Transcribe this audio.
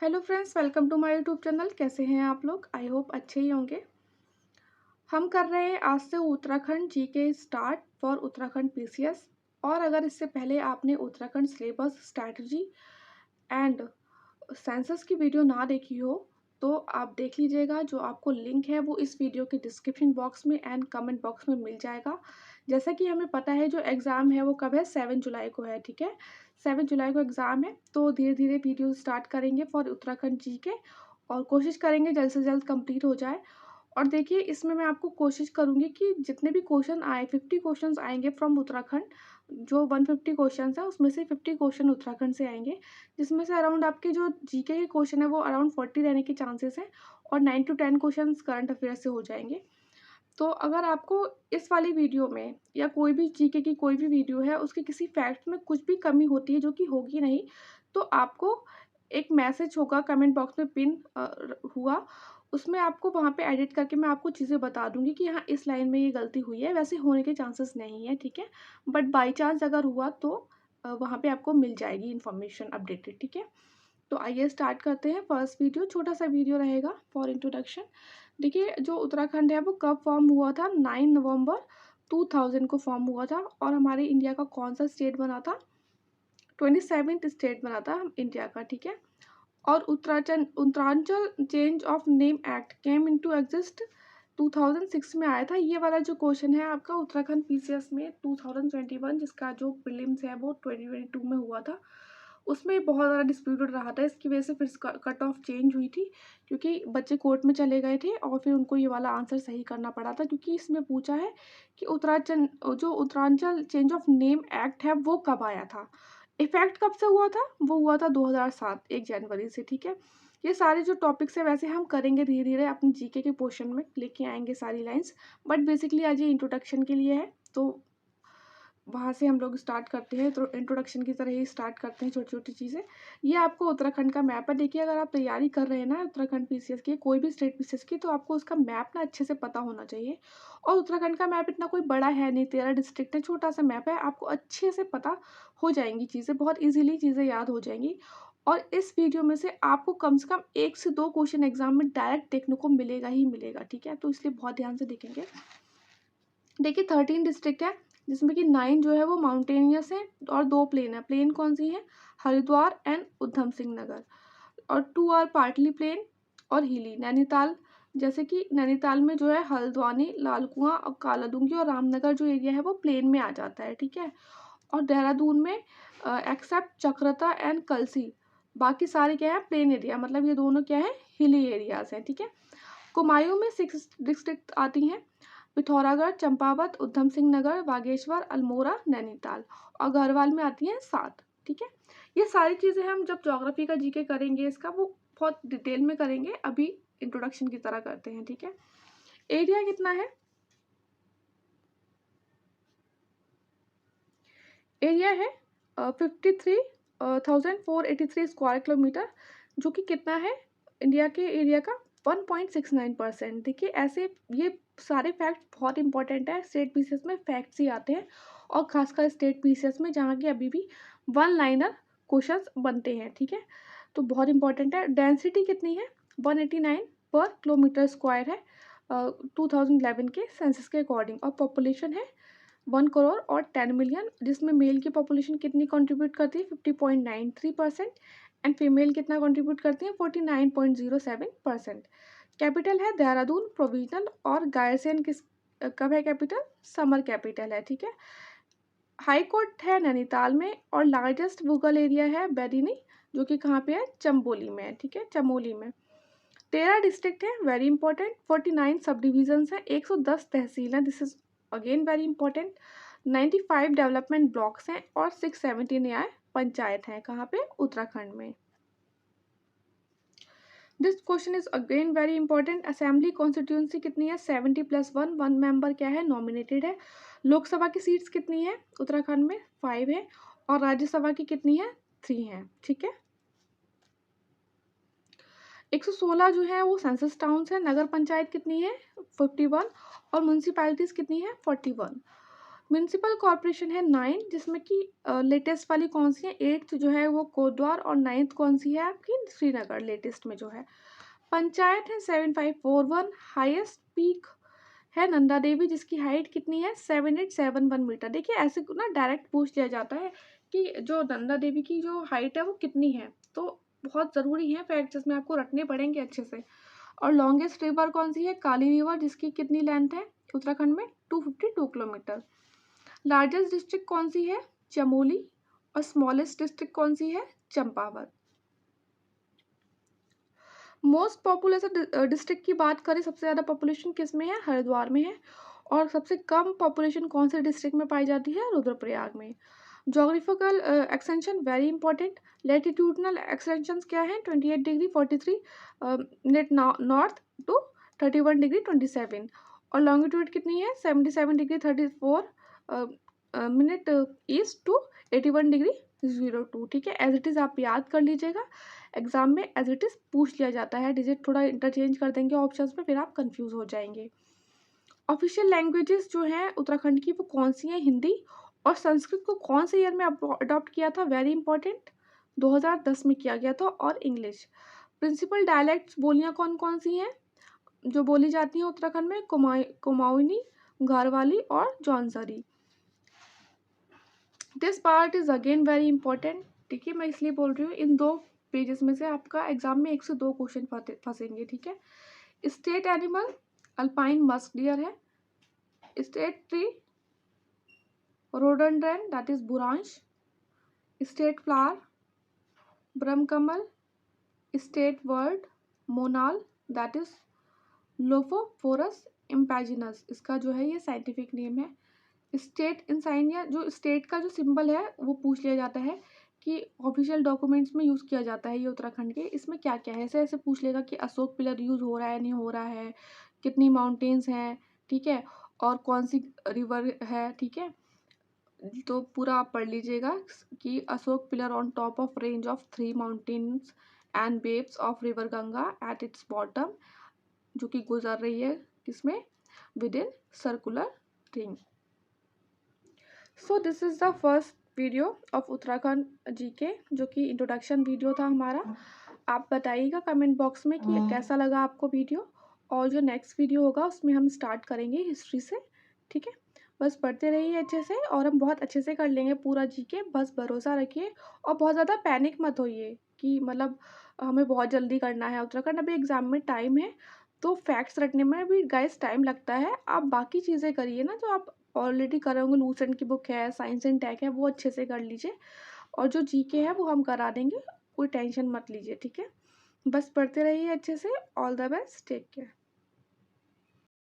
Hello friends, welcome to my YouTube channel. कैसे हैं आप लोग? आई होप अच्छे ही होंगे। हम कर रहे हैं आज से Uttarakhand GK start for Uttarakhand PCS. और अगर इससे पहले आपने Uttarakhand syllabus strategy and census की वीडियो ना देखी हो तो आप देख लीजिएगा। जो आपको लिंक है वो इस वीडियो के डिस्क्रिप्शन बॉक्स में एंड कमेंट बॉक्स में मिल जाएगा। जैसा कि हमें पता है जो एग्ज़ाम है वो कब है, 7 जुलाई को है। ठीक है, 7 जुलाई को एग्ज़ाम है, तो धीरे धीरे वीडियो स्टार्ट करेंगे फॉर उत्तराखंड जी के और कोशिश करेंगे जल्द से जल्द कंप्लीट हो जाए। और देखिए, इसमें मैं आपको कोशिश करूँगी कि जितने भी क्वेश्चन आए, 50 क्वेश्चंस आएंगे फ्रॉम उत्तराखंड। जो 150 क्वेश्चंस है उसमें से 50 क्वेश्चन उत्तराखंड से आएंगे, जिसमें से अराउंड आपके जो जीके के क्वेश्चन है वो अराउंड 40 रहने के चांसेस हैं और 9 to 10 क्वेश्चन करंट अफेयर से हो जाएंगे। तो अगर आपको इस वाली वीडियो में या कोई भी जीके की कोई भी वीडियो है उसके किसी फैक्ट में कुछ भी कमी होती है, जो कि होगी नहीं, तो आपको एक मैसेज होगा कमेंट बॉक्स में पिन हुआ, उसमें आपको वहाँ पे एडिट करके मैं आपको चीज़ें बता दूंगी कि हाँ इस लाइन में ये गलती हुई है। वैसे होने के चांसेस नहीं है, ठीक है, बट बाई चांस अगर हुआ तो वहाँ पे आपको मिल जाएगी इन्फॉर्मेशन अपडेटेड। ठीक है, तो आइए स्टार्ट करते हैं। फर्स्ट वीडियो छोटा सा वीडियो रहेगा फॉर इंट्रोडक्शन। देखिए, जो उत्तराखंड है वो कब फॉर्म हुआ था? 9 नवंबर 2000 को फॉर्म हुआ था। और हमारे इंडिया का कौन सा स्टेट बना था? 27th स्टेट बना था इंडिया का। ठीक है, और Uttaranchal change of name act came into exist 2006 में आया था। ये वाला जो क्वेश्चन है आपका उत्तराखंड पीसीएस में 2021, जिसका जो प्रीलिम्स है वो 2022 में हुआ था, उसमें बहुत ज़्यादा डिस्प्यूटेड रहा था। इसकी वजह से फिर कट ऑफ चेंज हुई थी, क्योंकि बच्चे कोर्ट में चले गए थे और फिर उनको ये वाला आंसर सही करना पड़ा था। क्योंकि इसमें पूछा है कि Uttaranchal change of name act है वो कब आया था, इफेक्ट कब से हुआ था? वो हुआ था 2007 1 जनवरी से। ठीक है, ये सारे जो टॉपिक्स है वैसे हम करेंगे धीरे धीरे अपने जीके के पोर्शन में लेके आएंगे सारी लाइंस, बट बेसिकली आज ये इंट्रोडक्शन के लिए है, तो वहाँ से हम लोग स्टार्ट करते हैं। तो इंट्रोडक्शन की तरह ही स्टार्ट करते हैं छोटी छोटी चीज़ें। ये आपको उत्तराखंड का मैप है। देखिए, अगर आप तैयारी कर रहे हैं ना उत्तराखंड पीसीएस की, कोई भी स्टेट पीसीएस की, तो आपको उसका मैप ना अच्छे से पता होना चाहिए। और उत्तराखंड का मैप इतना कोई बड़ा है नहीं, 13 डिस्ट्रिक्ट है, छोटा सा मैप है, आपको अच्छे से पता हो जाएंगी चीज़ें, बहुत ईजिली चीज़ें याद हो जाएंगी। और इस वीडियो में से आपको कम से कम 1 से 2 क्वेश्चन एग्जाम में डायरेक्ट देखने को मिलेगा ही मिलेगा। ठीक है, तो इसलिए बहुत ध्यान से देखेंगे। देखिए, 13 डिस्ट्रिक्ट है, जिसमें कि 9 जो है वो माउंटेनियस है और 2 प्लेन है। प्लेन कौन सी है? हरिद्वार एंड उधम सिंह नगर। और 2 आर पार्टली प्लेन और हिली। नैनीताल, जैसे कि नैनीताल में जो है हल्द्वानी, लाल कुआं और कालादूंगी और रामनगर जो एरिया है वो प्लेन में आ जाता है। ठीक है, और देहरादून में एक्सेप्ट चक्रता एंड कलसी, बाकी सारे क्या है? प्लेन एरिया, मतलब ये दोनों क्या है? हिली एरियाज हैं। ठीक है, कुमायूं में 6 डिस्ट्रिक्ट आती हैं, पिथौरागढ़, चंपावत, उधम सिंह नगर, बागेश्वर, अल्मोड़ा, नैनीताल। और गढ़वाल में आती हैं 7। ठीक है, ये सारी चीज़ें हम जब ज्योग्राफी का जीके करेंगे इसका वो बहुत डिटेल में करेंगे, अभी इंट्रोडक्शन की तरह करते हैं। ठीक है, एरिया कितना है? एरिया है 53,483 स्क्वायर किलोमीटर, जो कि कितना है इंडिया के एरिया का? 1.69%। देखिए, ऐसे ये सारे फैक्ट्स बहुत इंपॉर्टेंट है। स्टेट पीसीएस में फैक्ट्स ही आते हैं, और खासकर स्टेट पीसीएस में जहाँ की अभी भी वन लाइनर क्वेश्चंस बनते हैं। ठीक है, तो बहुत इंपॉर्टेंट है। डेंसिटी कितनी है? 189 पर किलोमीटर स्क्वायर है 2011 के सेंसस के अकॉर्डिंग। और पॉपुलेशन है 1 करोड़ और 10 मिलियन, जिसमें मेल की पॉपुलेशन कितनी कंट्रीब्यूट करती है? 50.93%। एंड फीमेल कितना कंट्रीब्यूट करती है? 49.07%। कैपिटल है देहरादून प्रोविजनल, और गायरसेन किस कब है कैपिटल? समर कैपिटल है। ठीक है, हाई कोर्ट है नैनीताल में, और लार्जेस्ट वोकल एरिया है बैरिनी, जो कि कहाँ पे है? चंबोली में है। ठीक है, चमोली में। 13 डिस्ट्रिक्ट है, वेरी इंपॉर्टेंट। 49 सब डिविजन्स हैं, 110 तहसील हैं, this is again very important. 95 development blocks हैं और 670 न्याय पंचायत हैं। कहाँ पे? उत्तराखंड में। This question is again very important. Assembly constituency कितनी है? 70+1, 1 मेंबर क्या है? नॉमिनेटेड है। लोकसभा की सीट्स कितनी है उत्तराखंड में? 5 है। और राज्यसभा की कितनी है? 3 है। ठीक है, 116 जो है वो सेंसस टाउन्स है। नगर पंचायत कितनी है? 51। और म्यूनसिपैलिटीज कितनी है? 41। म्युनिसिपल कॉरपोरेशन है 9, जिसमें कि लेटेस्ट वाली कौन सी है, 8th जो है वो कोटद्वार और 9th कौन सी है आपकी, श्रीनगर लेटेस्ट में जो है। पंचायत है 7541, हाईएस्ट पीक है नंदा देवी जिसकी हाइट कितनी है 7871 मीटर। देखिए ऐसे को ना डायरेक्ट पूछ लिया जाता है कि जो नंदा देवी की जो हाइट है वो कितनी है, तो बहुत ज़रूरी है फैक्ट जिसमें आपको रखने पड़ेंगे अच्छे से। और लॉन्गेस्ट रिवर कौन सी है, काली रिवर जिसकी कितनी लेंथ है उत्तराखंड में 252 किलोमीटर। लार्जेस्ट डिस्ट्रिक्ट कौन सी है, चमोली। और स्मॉलेस्ट डिस्ट्रिक्ट कौन सी है, चंपावत। मोस्ट पॉपुलेशन डिस्ट्रिक्ट की बात करें, सबसे ज़्यादा पॉपुलेशन किस में है, हरिद्वार में है। और सबसे कम पॉपुलेशन कौन से डिस्ट्रिक्ट में पाई जाती है, रुद्रप्रयाग में। Geographical extension very important. Latitudinal extension क्या है, 28 degree 43 minute north to 31 degree 27। और लॉन्गिट्यूड कितनी है, 77 degree 34 minute east to 81 degree 02। ठीक है, एज इट इज़ आप याद कर लीजिएगा, एग्जाम में एज इट इज़ पूछ लिया जाता है, डिजिट थोड़ा इंटरचेंज कर देंगे ऑप्शंस में, फिर आप कंफ्यूज हो जाएंगे। ऑफिशियल लैंग्वेजेस जो हैं उत्तराखंड की वो कौन सी हैं, हिंदी। और संस्कृत को कौन से ईयर में अडॉप्ट किया था, वेरी इंपॉर्टेंट, 2010 में किया गया था। और इंग्लिश। प्रिंसिपल डायलैक्ट्स बोलियाँ कौन कौन सी हैं जो बोली जाती हैं उत्तराखंड में, कुमाऊनी, घारवाली और Jaunsari. This part is again very important. ठीक है, मैं इसलिए बोल रही हूँ, इन 2 पेजेस में से आपका एग्जाम में 1 से 2 क्वेश्चन फंसेंगे। ठीक है, state animal alpine musk deer है। State tree rhododendron that is buransh. State flower Brahmakamal. State bird monal that is lophophorus impejanus, इसका जो है ये साइंटिफिक नेम है। स्टेट इंसाइनिया, जो स्टेट का जो सिंबल है वो पूछ लिया जाता है कि ऑफिशियल डॉक्यूमेंट्स में यूज़ किया जाता है ये उत्तराखंड के, इसमें क्या क्या है, ऐसे ऐसे पूछ लेगा कि अशोक पिलर यूज़ हो रहा है नहीं हो रहा है, कितनी माउंटेन्स हैं, ठीक है, और कौन सी रिवर है। ठीक है, तो पूरा आप पढ़ लीजिएगा कि Ashok pillar on top of range of 3 mountains and waves of river Ganga at its bottom, जो कि गुजर रही है किसमें, within circular ring. So this is the first video of Uttarakhand GK, जो कि इंट्रोडक्शन वीडियो था हमारा। आप बताइएगा कमेंट बॉक्स में कि कैसा लगा आपको वीडियो, और जो नेक्स्ट वीडियो होगा उसमें हम स्टार्ट करेंगे हिस्ट्री से। ठीक है, बस पढ़ते रहिए अच्छे से, और हम बहुत अच्छे से कर लेंगे पूरा जीके, बस भरोसा रखिए। और बहुत ज़्यादा पैनिक मत होइए कि मतलब हमें बहुत जल्दी करना है उत्तराखंड, अभी एग्ज़ाम में टाइम है, तो फैक्ट्स रटने में भी गाइस टाइम लगता है। आप बाकी चीज़ें करिए ना जो आप ऑलरेडी कर रहे होंगे, लूसेंट की बुक है, साइंस एंड टेक है, वो अच्छे से कर लीजिए। और जो जीके है वो हम करा देंगे, कोई टेंशन मत लीजिए। ठीक है, बस पढ़ते रहिए अच्छे से। All the best, take care.